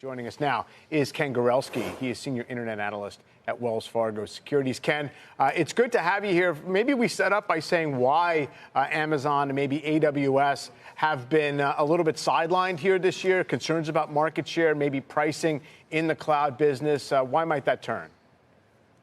Joining us now is Ken Gawrelski. He is Senior Internet Analyst at Wells Fargo Securities. Ken, it's good to have you here. Maybe we set up by saying why Amazon and maybe AWS have been a little bit sidelined here this year. Concerns about market share, maybe pricing in the cloud business. Why might that turn?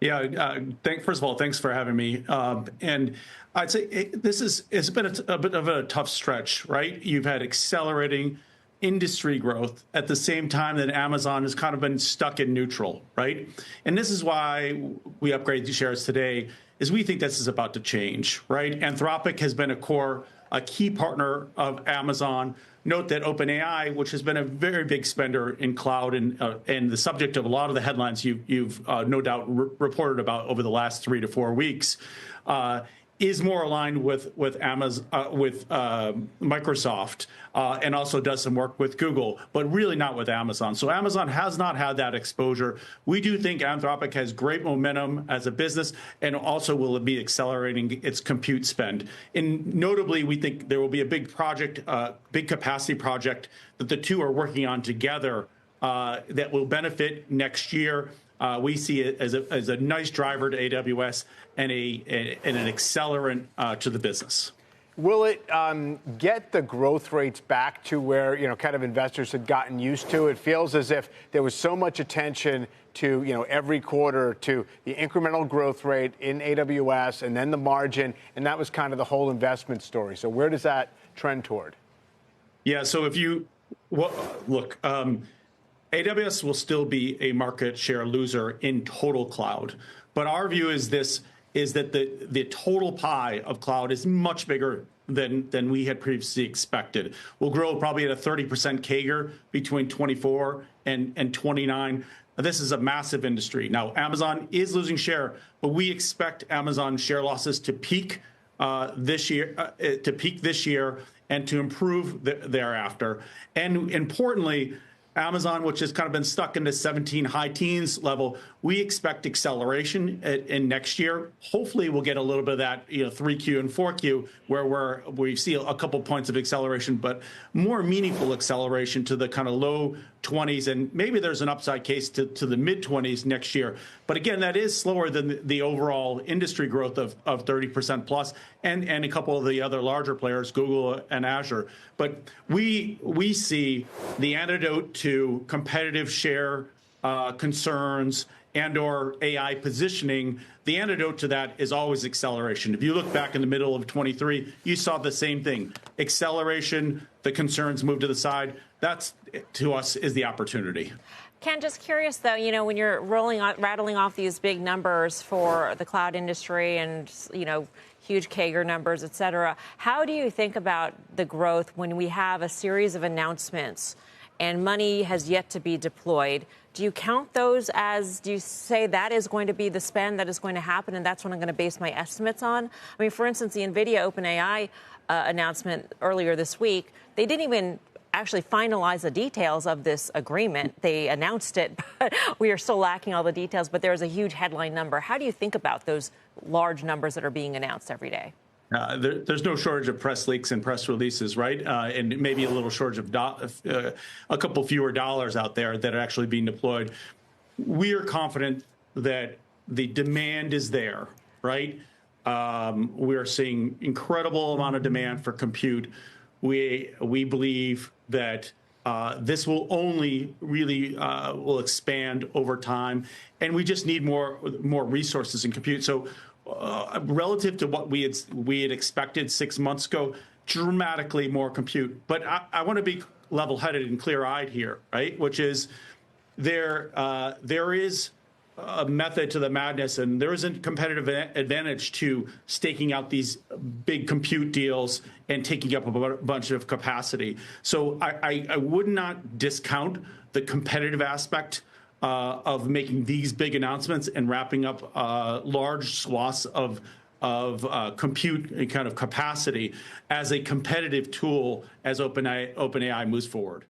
Yeah, first of all, thanks for having me. And I'd say it's been a bit of a tough stretch, right? You've had accelerating industry growth at the same time that Amazon has kind of been stuck in neutral, right? And this is why we upgraded the shares today, is we think this is about to change, right? Anthropic has been a key partner of Amazon. Note that OpenAI, which has been a very big spender in cloud and the subject of a lot of the headlines you've no doubt reported about over the last 3 to 4 weeks, is more aligned with Amazon, with Microsoft, and also does some work with Google, but really not with Amazon. So Amazon has not had that exposure. We do think Anthropic has great momentum as a business, and also will be accelerating its compute spend. And notably, we think there will be a big project, big capacity project that the two are working on together that will benefit next year. We see it as a nice driver to AWS and an accelerant to the business. Will it get the growth rates back to where, kind of investors had gotten used to? It feels as if there was so much attention to, every quarter to the incremental growth rate in AWS and then the margin, and that was kind of the whole investment story. So where does that trend toward? Yeah, so if you look, AWS will still be a market share loser in total cloud. But our view is that the total pie of cloud is much bigger than we had previously expected. We'll grow probably at a 30% CAGR between 24 and 29. This is a massive industry. Now, Amazon is losing share, but we expect Amazon share losses to peak this year, and to improve thereafter. And importantly, Amazon, which has kind of been stuck in the 17 high teens level, we expect acceleration in next year. Hopefully, we'll get a little bit of that, 3Q and 4Q, where we see a couple points of acceleration, but more meaningful acceleration to the kind of low 20s, and maybe there's an upside case to the mid 20s next year. But again, that is slower than the overall industry growth of 30% plus, and a couple of the other larger players, Google and Azure. But we see the antidote to competitive share concerns and/or AI positioning. The antidote to that is always acceleration. If you look back in the middle of 23, you saw the same thing. Acceleration, the concerns move to the side. That's, to us, is the opportunity. Ken, just curious, though, when you're rattling off these big numbers for the cloud industry and, huge CAGR numbers, et cetera, how do you think about the growth when we have a series of announcements and money has yet to be deployed? Do you count those do you say that is going to be the spend that is going to happen, and that's what I'm going to base my estimates on? I mean, for instance, the NVIDIA OpenAI announcement earlier this week, they didn't even actually finalize the details of this agreement. They announced it, but we are still lacking all the details. But there's a huge headline number. How do you think about those large numbers that are being announced every day? There's no shortage of press leaks and press releases, right? And maybe a little shortage of a couple fewer dollars out there that are actually being deployed. We are confident that the demand is there, right? We are seeing incredible amount of demand for compute. We believe that this will only really will expand over time, and we just need more resources in compute. So relative to what we had expected 6 months ago, dramatically more compute. But I want to be level-headed and clear-eyed here, right? Which is there is a method to the madness, and there is a competitive advantage to staking out these big compute deals and taking up a bunch of capacity. So I would not discount the competitive aspect of making these big announcements and wrapping up large swaths of compute kind of capacity as a competitive tool as OpenAI moves forward.